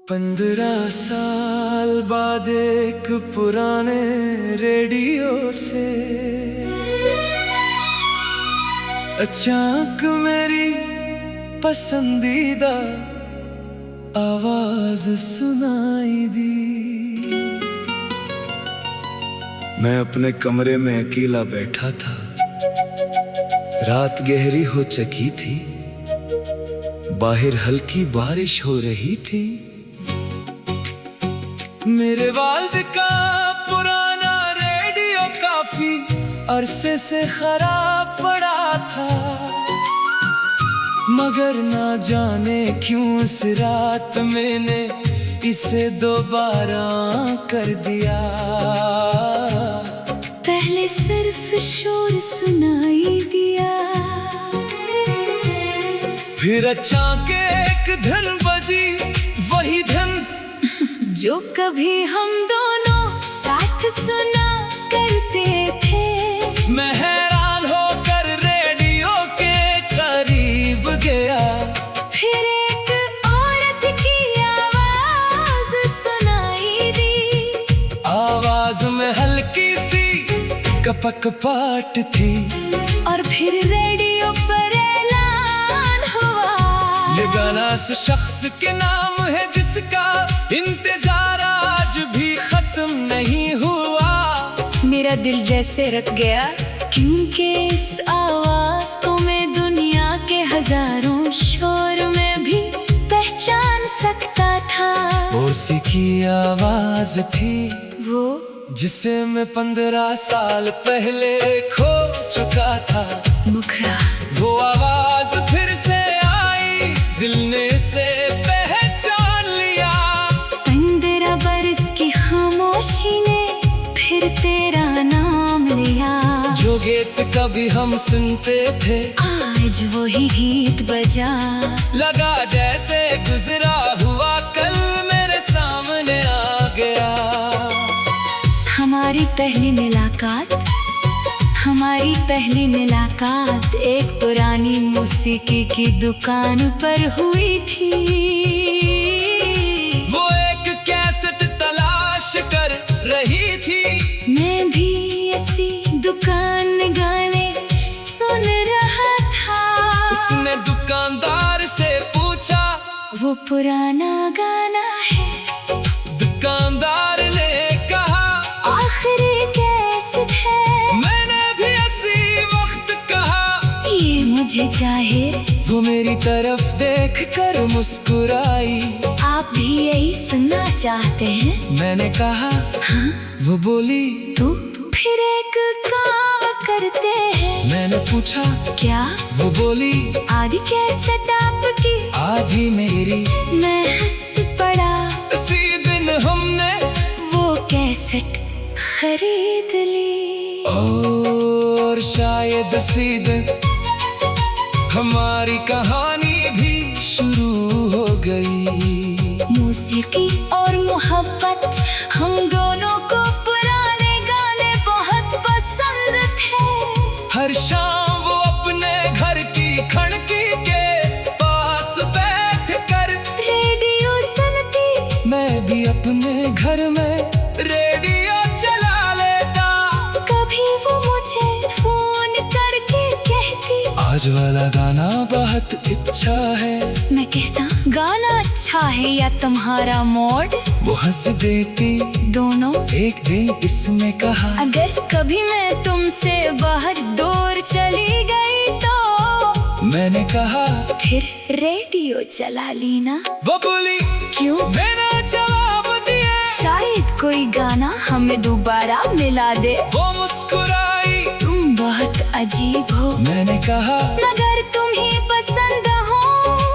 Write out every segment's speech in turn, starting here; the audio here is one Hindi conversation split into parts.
15 साल बाद एक पुराने रेडियो से अचानक मेरी पसंदीदा आवाज सुनाई दी। मैं अपने कमरे में अकेला बैठा था। रात गहरी हो चुकी थी, बाहर हल्की बारिश हो रही थी। मेरे वालिद का पुराना रेडियो काफी अरसे से खराब पड़ा था, मगर ना जाने क्यों इस रात मैंने इसे दोबारा कर दिया। पहले सिर्फ शोर सुनाई दिया, फिर अचानक एक धन बजी, वही धन जो कभी हम दोनों साथ सुना करते थे। मैं हैरान होकर रेडियो के करीब गया। फिर एक औरत की आवाज सुनाई दी। आवाज में हल्की सी कपक पाट थी, और फिर रेडियो पर ऐलान हुआ। ये गाना उस शख्स के नाम है जिसका इंतजार आज भी खत्म नहीं हुआ। मेरा दिल जैसे रख गया, क्योंकि इस आवाज को मैं दुनिया के हजारों शोर में भी पहचान सकता था। उसी की आवाज थी वो जिसे मैं 15 साल पहले खो चुका था। मुखड़ा वो आवाज फिर से आई, दिल ने इसे पहचान लिया। 15 बरस की खामोशी ने फिर तेरा नाम लिया। जो गीत कभी हम सुनते थे, आज वही गीत बजा। लगा जैसे गुजरा हुआ कल मेरे सामने आ गया। हमारी पहली मुलाकात एक पुरानी मौसीकी की दुकान पर हुई थी। वो एक कैसेट तलाश कर रही थी, मैं भी ऐसी दुकान गाने सुन रहा था। उसने दुकानदार से पूछा, वो पुराना गाना है? दुकानदार ने कहा, आखिरी कैसेट है। मैंने भी इसी वक्त कहा, ये मुझे चाहे। वो मेरी तरफ देख कर मुस्कुराई। आप भी यही सुनना चाहते हैं? मैंने कहा हाँ। वो बोली, तो फिर एक काम करते हैं। मैंने पूछा क्या? वो बोली, आधी कैसेट आपकी, आधी मेरी। मैं हंस पड़ा। इसी दिन हमने वो कैसेट खरीद ली। और शायद इसी दिन हमारी कहानी भी शुरू हो गई। मौसीकी और मोहब्बत, हम दोनों को पुराने गाने बहुत पसंद थे। हर शाम वो अपने घर की खिड़की के पास बैठ कर रेडियो सुनती, मैं भी अपने घर में रेडियो चला लेता। कभी वो मुझे फोन करके कहती, आज वाला गाना बहुत अच्छा है। मैं कहता, गाना अच्छा है या तुम्हारा मूड? वो हंस देती। दोनों। एक दिन इसने कहा, अगर कभी मैं तुमसे बाहर दूर चली गई तो? मैंने कहा, फिर रेडियो चला ली ना। वो बोली, क्यों? मैंने जवाब दिया, शायद कोई गाना हमें दोबारा मिला दे। वो मुस्कुराई। तुम बहुत अजीब हो, मैंने कहा, मगर तुम ही पसंद हो।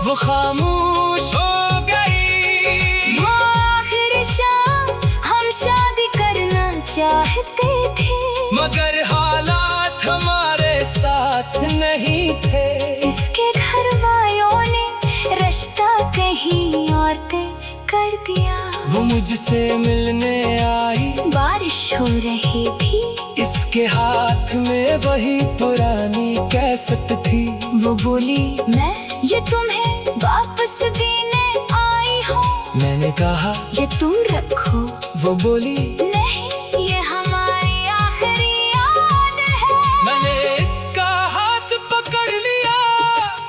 वो खामोश हो गई। वो आखिरी शाम हम शादी करना चाहते थे, मगर हालात हमारे साथ नहीं थे। इसके घर वालों ने रिश्ता कहीं और तय कर दिया। वो मुझसे मिलने आई, बारिश हो रही थी। इसके हाथ में वही पुरानी कैसेट थी। वो बोली, मैं ये तुम्हें वापस देने आई हूँ। मैंने कहा ये तुम रखो। वो बोली नहीं, ये हमारी आखिरी याद है। मैंने इसका हाथ पकड़ लिया।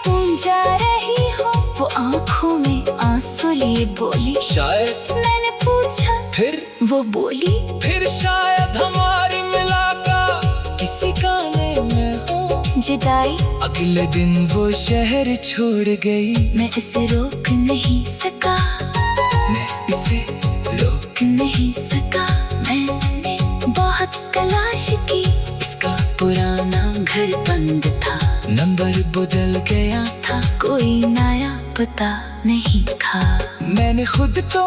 तुम जा रही हो, वो आंखों में आंसू लिए बोली। शायद मैंने पूछा, फिर वो बोली फिर शायद हमारी मुलाकात किसी गाने में हो। जुदाई। अगले दिन वो शहर छोड़ गई। मैं इसे रोक नहीं सका, मैं इसे रोक नहीं सका। मैंने बहुत तलाश की, इसका पुराना घर बंद था, नंबर बदल गया था कोई नया पता नहीं था। मैंने खुद तो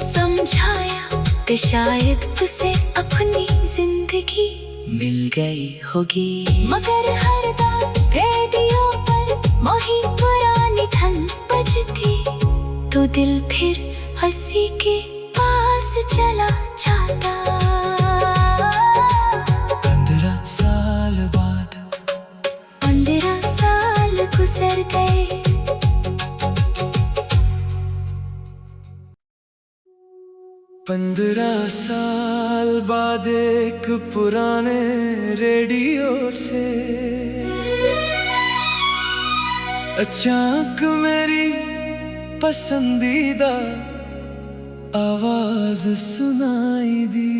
समझाया कि शायद उसे अपनी जिंदगी मिल गई होगी, मगर हर दम रेडियो पर वही पुरानी धन बजती, तो दिल फिर हंसी के पास चला जाता। 15 साल बाद 15 साल गुजर गए। 15 साल बाद एक पुराने रेडियो से अचानक मेरी पसंदीदा आवाज सुनाई दी।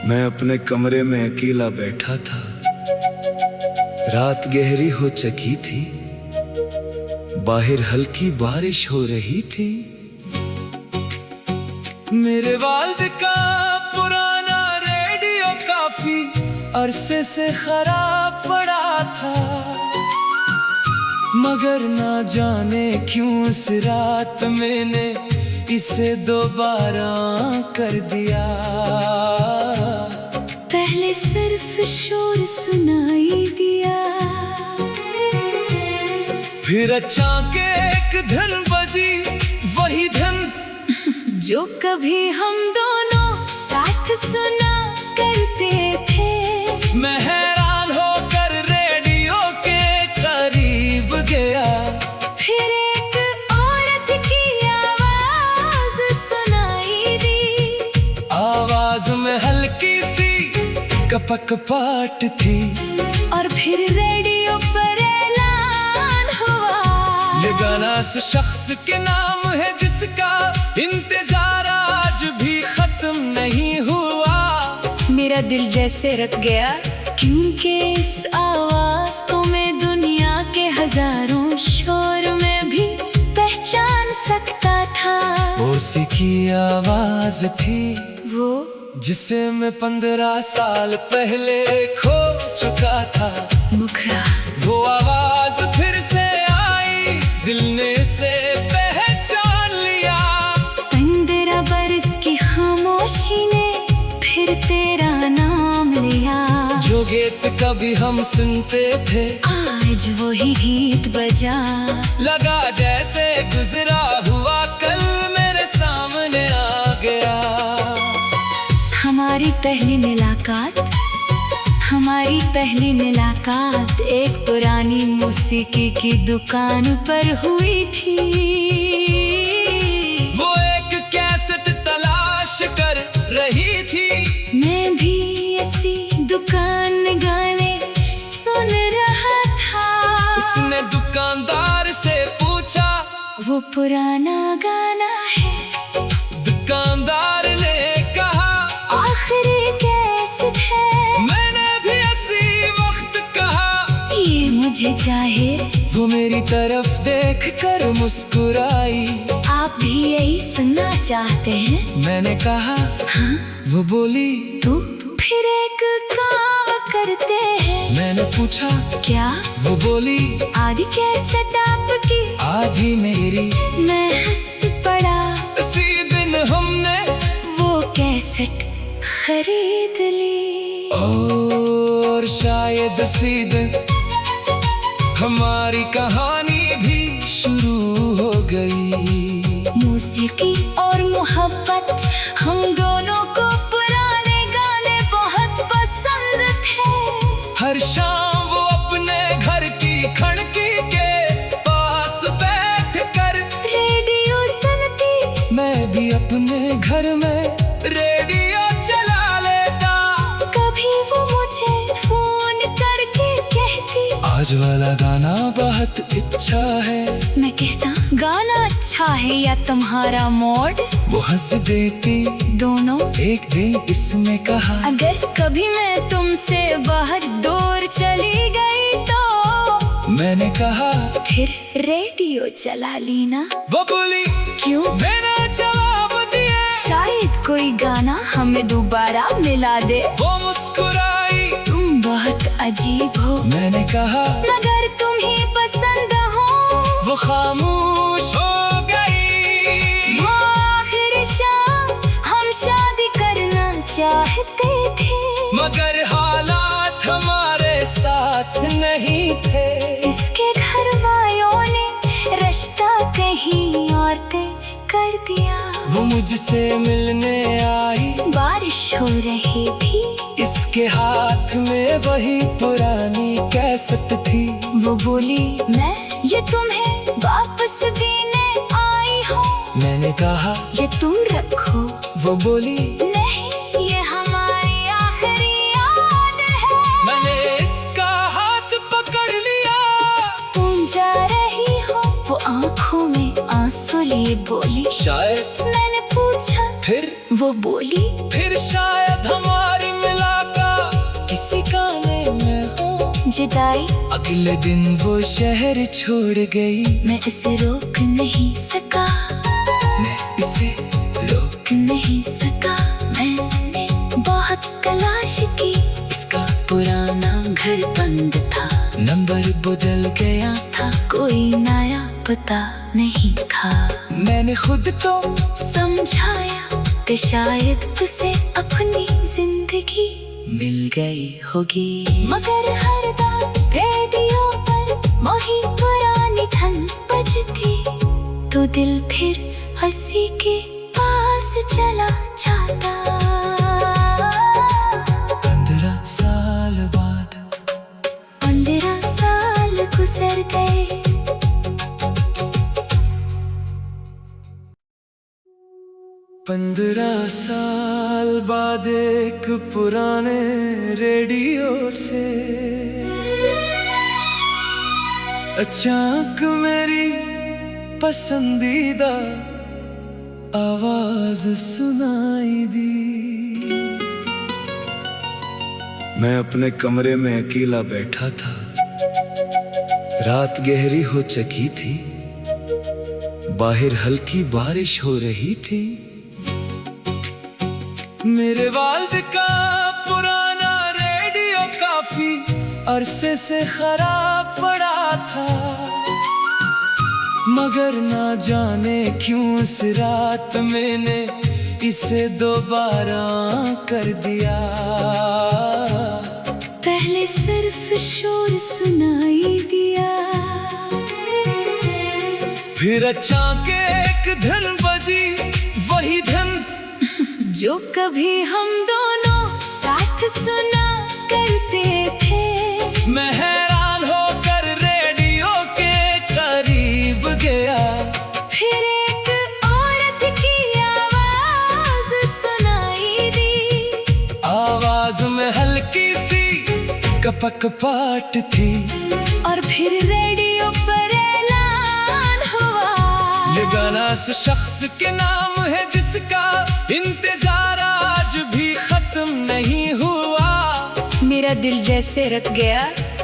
मैं अपने कमरे में अकेला बैठा था। रात गहरी हो चुकी थी, बाहर हल्की बारिश हो रही थी। मेरे वालिद का पुराना रेडियो काफी अरसे से खराब पड़ा था, मगर ना जाने क्यों इस रात मैंने इसे दोबारा कर दिया। पहले सिर्फ शोर सुनाई दिया, फिर अचानक एक धन बजी, वही धन जो कभी हम दोनों साथ सुना करते थे। मैं हैरान होकर रेडियो के करीब गया। फिर एक औरत की आवाज सुनाई दी, आवाज में हल्की सी कपक पाट थी, और फिर रेडियो पर ऐलान हुआ। ये गाना उस शख्स के नाम है जिसका इंतजार आज भी खत्म नहीं हुआ। मेरा दिल जैसे रख गया, क्योंकि इस आवाज को मैं दुनिया के हजारों शोर में भी पहचान सकता था। वो उसी की आवाज थी, वो जिसे मैं 15 साल पहले खो चुका था। मुखरा। वो आवाज फिर से आई, दिल ने से पहचान लिया। 15 बरस की खामोशी ने फिर तेरा नाम लिया। जो गीत कभी हम सुनते थे, आज वही गीत बजा। लगा जैसे गुजरा हुआ कल मेरे सामने आ गया। हमारी पहली मुलाकात, हमारी पहली मुलाकात एक पुरानी मौसीकी की दुकान पर हुई थी। वो एक कैसेट तलाश कर रही थी, मैं भी इसी दुकान में गाने सुन रहा था। उसने दुकानदार से पूछा, वो पुराना गाना है? दुकानदार ने कहा, आखिरी कैसेट है। मैंने भी इसी वक्त कहा, ये मुझे चाहे। वो मेरी तरफ देख कर मुस्कुराई। आप भी यही सुनना चाहते हैं? मैंने कहा हाँ। वो बोली तो फिर एक काम करते हैं। मैंने पूछा क्या? वो बोली आधी कैसेट आपकी, आधी मेरी। मैं हंस पड़ा। इसी दिन हमने वो कैसेट खरीद ली। और शायद इसी दिन हमारी कहानी भी शुरू हो गई। मौसीकी और मोहब्बत, हम दोनों को पुराने गाने बहुत पसंद थे। हर शाम वो अपने घर की खिड़की के पास बैठ कर अपने घर में रेडियो चला लेता। कभी वो मुझे फोन करके कहती, आज वाला गाना बहुत अच्छा है। मैं कहता, गाना अच्छा है या तुम्हारा मूड? वो हंस देती, दोनों। एक दिन इसने कहा, अगर कभी मैं तुमसे बाहर दूर चली गई तो? मैंने कहा, फिर रेडियो चला ली ना। वो बोली, क्यों? मैंने जवाब दिया, शायद कोई गाना हमें दोबारा मिला दे। वो मुस्कुराई, तुम बहुत अजीब हो। मैंने कहा, मगर तुम्हें पसंद हो। वो खामोश हो गई। वो आखिरी शाम हम शादी करना चाहते थे, मगर हालात हमारे साथ नहीं थे। इसके घर वालों ने रिश्ता कहीं और तय कर दिया। वो मुझसे मिलने आई, बारिश हो रही थी, इसके हाथ में वही पुरानी कैसेट थी। वो बोली, मैं ये तुम्हें वापस देने आई हूँ। मैंने कहा, ये तुम रखो। वो बोली, नहीं, ये हमारी आखिरी याद है। मैंने इसका हाथ पकड़ लिया। तुम जा रही हो? वो आंखों में आंसू लिए बोली। शायद। मैंने पूछा, फिर? वो बोली, फिर शायद हमारी मुलाकात किसी गाने में हो। जुदाई। अगले दिन वो शहर छोड़ गई। मैं इसे रोक नहीं सका, मैं इसे रोक नहीं सका। मैंने बहुत तलाश की, इसका पुराना घर बंद था, नंबर बदल गया था, कोई नया पता नहीं था। मैंने खुद को समझाया कि शायद उसे अपनी जिंदगी मिल गई होगी। मगर हर रात रेडियो पर वही पुरानी धन बजती, तो दिल फिर हंसी के पास चला जाता। 15 साल बाद 15 साल गुजर गए। 15 साल बाद एक पुराने रेडियो से अचानक मेरी पसंदीदा आवाज सुनाई दी। मैं अपने कमरे में अकेला बैठा था। रात गहरी हो चुकी थी, बाहर हल्की बारिश हो रही थी। मेरे वालिद का पुराना रेडियो काफी अरसे से खराब पड़ा था, मगर ना जाने क्यों इस रात मैंने इसे दोबारा कर दिया। पहले सिर्फ शोर सुनाई दिया, फिर अचानक एक धन बजी, वही धन जो कभी हम दोनों साथ सुना करते थे। मैं हैरान होकर रेडियो के करीब गया। फिर एक औरत की आवाज सुनाई दी। आवाज में हल्की सी कपक पाट थी, और फिर रेडियो पर ऐलान हुआ। ये गाना उस शख्स के नाम है जिसका इंतजार आज भी खत्म नहीं हुआ। मेरा दिल जैसे रख गया,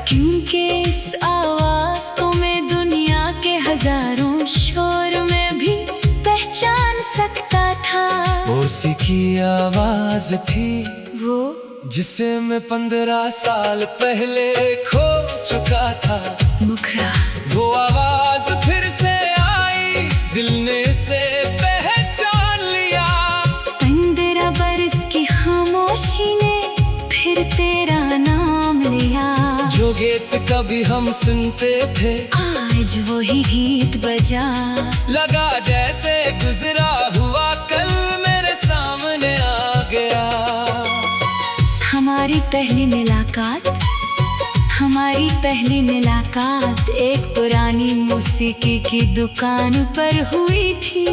क्योंकि इस आवाज को मैं दुनिया के हजारों शोर में भी पहचान सकता था। उसी की आवाज थी वो जिसे मैं 15 साल पहले खो चुका था। मुखरा। वो आवाज फिर से आई, दिल ने इसे पहचान लिया। 15 बरस की खामोशी ने फिर तेरा नाम लिया। जो गीत कभी हम सुनते थे, आज वही गीत बजा। लगा जैसे गुजरा हुआ कल मेरे सामने आ गया। हमारी पहली मुलाकात एक पुरानी मौसीकी की दुकान पर हुई थी।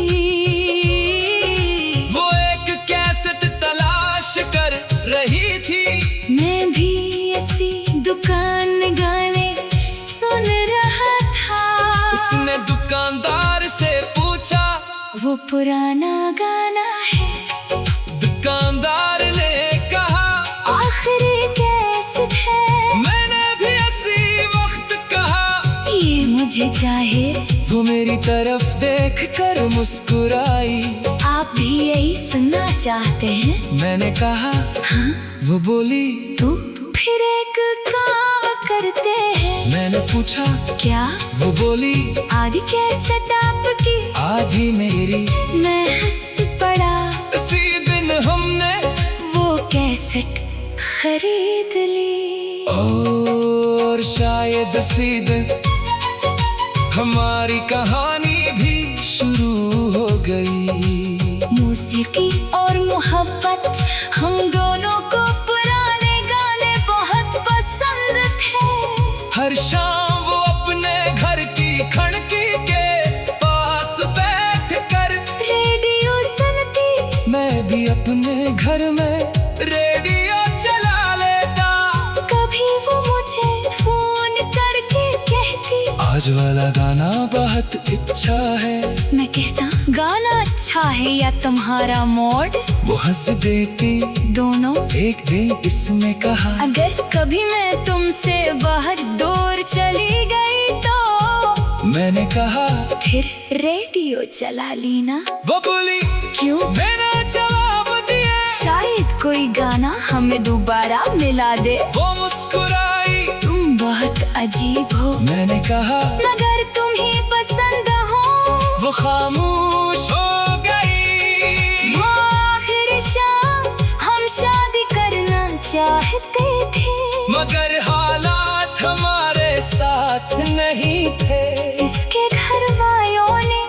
उसने दुकानदार से पूछा, वो पुराना गाना है। दुकानदार ने कहा, आखिरी कैसेट है। मैंने भी इसी वक्त कहा, ये मुझे चाहे। वो मेरी तरफ देख कर मुस्कुराई। आप भी यही सुनना चाहते हैं? मैंने कहा, हाँ? वो बोली, तो फिर एक काम करते हैं। मैंने पूछा, क्या? वो बोली, आधी कैसेट आपकी, आधी मेरी। मैं हंस पड़ा। इसी दिन हमने वो कैसेट खरीद ली। और शायद इसी दिन हमारी कहानी भी शुरू हो गई। मौसीकी और मोहब्बत, हम दोनों को पुराने गाने बहुत पसंद थे। हर शाम वो अपने घर की खिड़की के पास बैठ कर रेडियो सुनती। मैं भी अपने घर में रेडियो चला लेता। कभी वो मुझे फोन करके कहती, आज वाला गाना बहुत अच्छा है। मैं कहता, गाना अच्छा है या तुम्हारा मूड? वो हंस देती। दोनों। एक दिन इसने कहा, अगर कभी मैं तुमसे बाहर दूर चली गई तो? मैंने कहा, फिर रेडियो चला ली ना। वो बोली, क्यों? मैंने जवाब दिया, शायद कोई गाना हमें दोबारा मिला दे। वो मुस्कुराई। तुम बहुत अजीब हो। मैंने कहा, मगर तुम ही पसंद हो। वो खामोश हो गई। वो आखिरी शाम हम शादी करना चाहते थे, मगर हालात हमारे साथ नहीं थे। इसके घर वालों ने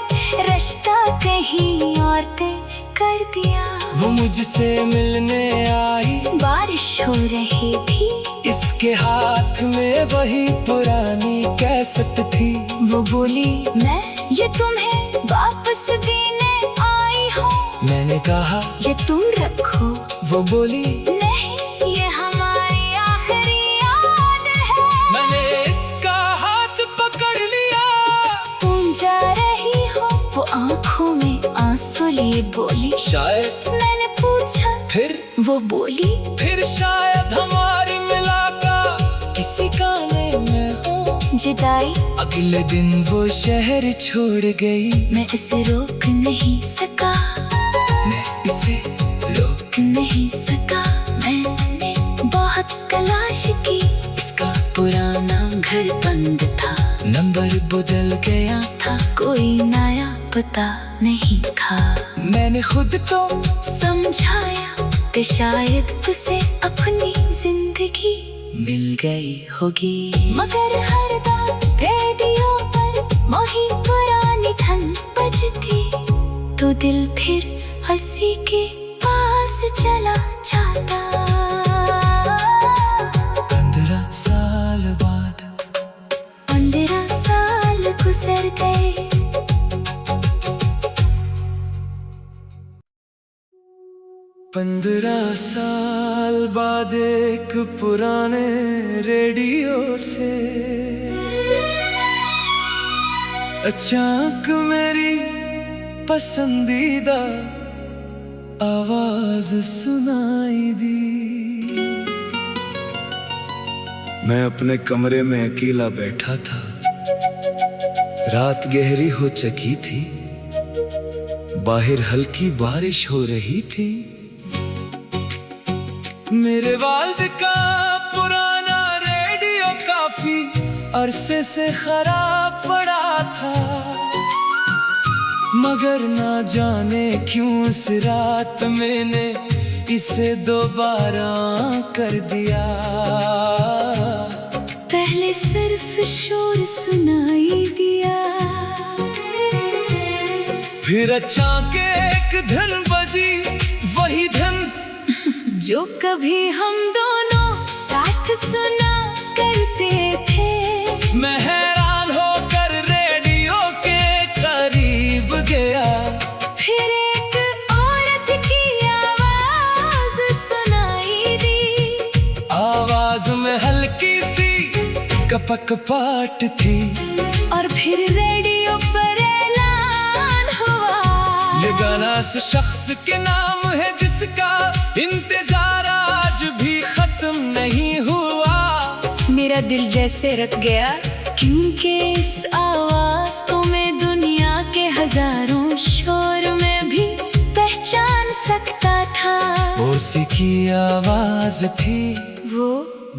रिश्ता कहीं और तय कर दिया। वो मुझसे मिलने आई। बारिश हो रही थी। इसके हाथ में वही पुरानी कैसेट थी। वो बोली, मैं ये तुम्हें वापस देने आई हूँ। मैंने कहा, ये तुम रखो। वो बोली, नहीं, ये हमारी आखिरी याद है। मैंने इसका हाथ पकड़ लिया। तुम जा रही हो? वो आंखों में आंसू लिए बोली। शायद। मैंने पूछा, फिर? वो बोली, फिर शायद हमारी मुलाकात किसी गाने में हो। जुदाई। अगले दिन वो शहर छोड़ गई। मैं इसे रोक नहीं सका। मैं इसे रोक नहीं सका। मैंने बहुत तलाश की। इसका पुराना घर बंद था। नंबर बदल गया था। कोई नया पता नहीं था। मैंने खुद को समझाया कि शायद उसे अपनी जिंदगी मिल गई होगी। मगर हर दान रेडियो पर वही पुरानी धन बजती, तो दिल फिर हंसी के पास चला जाता। 15 साल बाद 15 साल गुजर गए। 15 साल बाद एक पुराने रेडियो से अचानक मेरी पसंदीदा आवाज सुनाई दी। मैं अपने कमरे में अकेला बैठा था। रात गहरी हो चुकी थी। बाहर हल्की बारिश हो रही थी। मेरे वालिद का पुराना रेडियो काफी अरसे से खराब पड़ा था, मगर ना जाने क्यों इस रात मैंने इसे दोबारा कर दिया। पहले सिर्फ शोर सुनाई दिया, फिर अचानक एक धन बजी, वही धन जो कभी हम दोनों साथ सुना करते थे। मैं हैरान होकर रेडियो के करीब गया। फिर एक औरत की आवाज सुनाई दी। आवाज में हल्की सी कपकपाहट थी। और फिर रेडियो उस शख्स के नाम है जिसका इंतजार आज भी खत्म नहीं हुआ। मेरा दिल जैसे रख गया क्योंकि इस आवाज को मैं दुनिया के हजारों शोर में भी पहचान सकता था। उसी की आवाज थी वो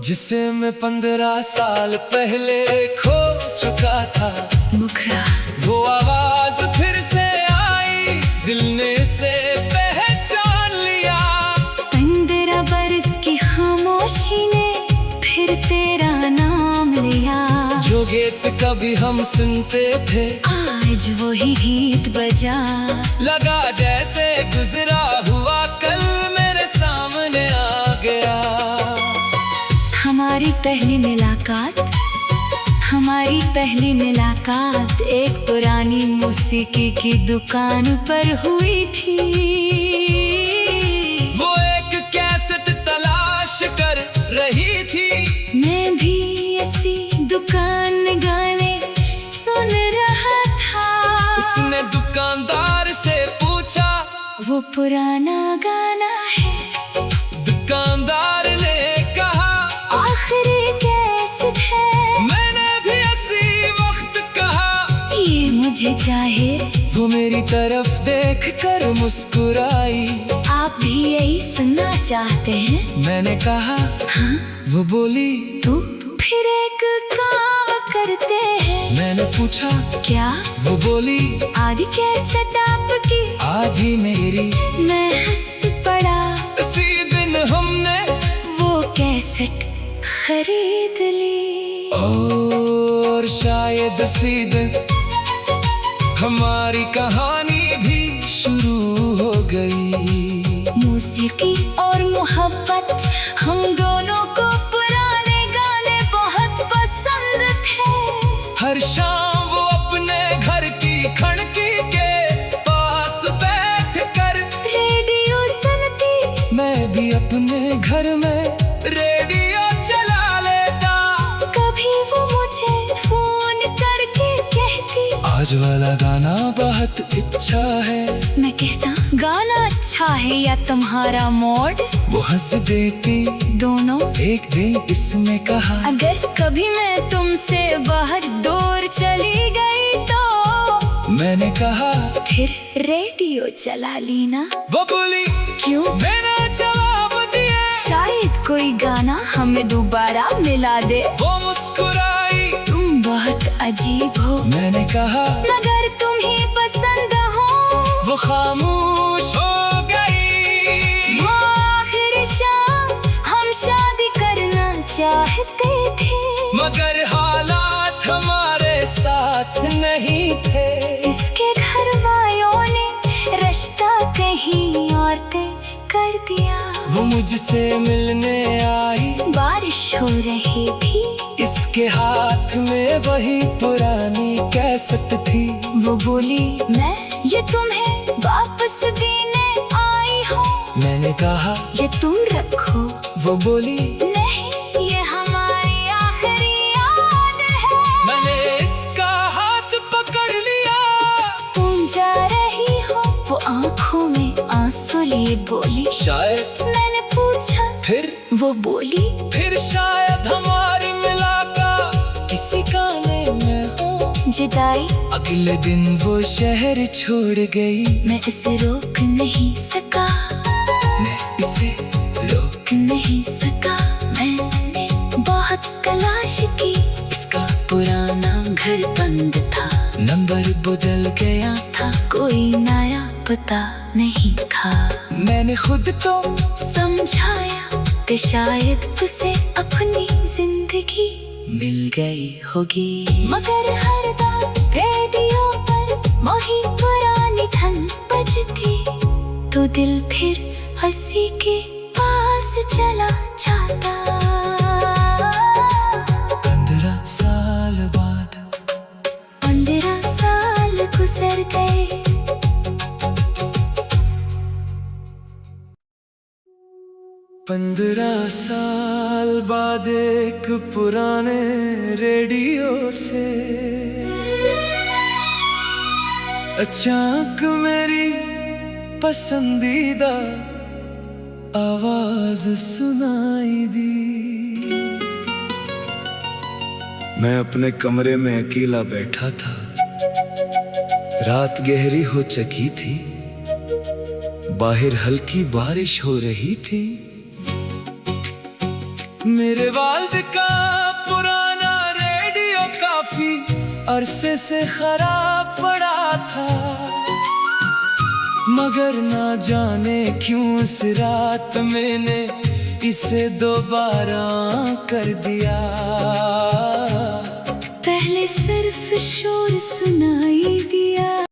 जिसे मैं 15 साल पहले खो चुका था। मुखड़ा वो आवाज फिर से आई, दिल ने से पहचान लिया। 15 बरस की खामोशी ने फिर तेरा नाम लिया। जो गीत कभी हम सुनते थे आज वही गीत बजा। लगा जैसे गुजरा हुआ कल मेरे सामने आ गया। हमारी पहली मुलाकात एक पुरानी मौसीकी की दुकान पर हुई थी। वो एक कैसेट तलाश कर रही थी, मैं भी ऐसी दुकान में गाने सुन रहा था। उसने दुकानदार से पूछा वो पुराना गाना है। दुकानदार ने कहा आखिरी कैसेट है। मैंने भी इसी वक्त कहा ये मुझे चाहे। वो मेरी तरफ देख कर मुस्कुराई। आप भी यही सुनना चाहते हैं? मैंने कहा हाँ। वो बोली तो फिर एक काम करते हैं। मैंने पूछा क्या? वो बोली आधी कैसेट आपकी आधी मेरी। मैं हंस पड़ा। इसी दिन हमने वो कैसेट खरीद ली। और शायद इसी दिन हमारी कहानी भी शुरू हो गई। मौसीकी और मोहब्बत हम दोनों को पुराने गाने बहुत पसंद थे। हर शाम वो अपने घर की खिड़की के पास बैठ कर रेडियो सुनती। मैं भी अपने घर में रेडियो चला लेता। कभी वो मुझे फोन करके कहती आज वाला गाना बहुत अच्छा है। मैं कहता गाना अच्छा है या तुम्हारा मूड। वो हंस देती। दोनों एक दिन इसने कहा अगर कभी मैं तुमसे बाहर दूर चली गई तो। मैंने कहा फिर रेडियो चला ली ना। वो बोली क्यों? मेरा जवाब दिया शायद कोई गाना हमें दोबारा मिला दे। वो मुस्कुराई। तुम बहुत अजीब हो। मैंने कहा मगर तुम ही पसंद हो। वो खामोश हो गई। वो आखिरी शाम हम शादी करना चाहते थे मगर हालात हमारे साथ नहीं थे। इसके घर वालों ने रिश्ता कहीं और तय कर दिया। वो मुझसे मिलने आई। बारिश हो रही थी। इसके हाथ में वही पुरानी कैसेट थी। वो बोली मैं ये तुम्हें वापस देने आई हूँ। मैंने कहा ये तुम रखो। वो बोली नहीं ये हमारी आखिरी याद है। मैंने इसका हाथ पकड़ लिया। तुम जा रही हो। वो आंखों में आंसू लिए बोली शायद। मैंने पूछा फिर वो बोली फिर शायद हमारी मुलाकात किसी गाने में हो। जुदाई अगले दिन वो शहर छोड़ गई। मैं इसे रोक नहीं सका। मैं इसे रोक नहीं सका। मैंने बहुत तलाश की। इसका पुराना घर बंद था। नंबर बदल गया था कोई नया पता नहीं था। मैंने खुद तो समझाया कि शायद उसे अपनी जिंदगी मिल गई होगी। मगर हर दम रेडियो पर वही पुरानी धन बजती तो दिल फिर हंसी के पास चला जाता। 15 साल बाद 15 साल गुजर गए। 15 साल बाद एक पुराने रेडियो से अचानक मेरी पसंदीदा आवाज सुनाई दी। मैं अपने कमरे में अकेला बैठा था, रात गहरी हो चुकी थी, बाहर हल्की बारिश हो रही थी। मेरे वालिद का पुराना रेडियो काफी अरसे से खराब पड़ा था, मगर ना जाने क्यों इस रात मैंने इसे दोबारा कर दिया। पहले सिर्फ शोर सुनाई दिया।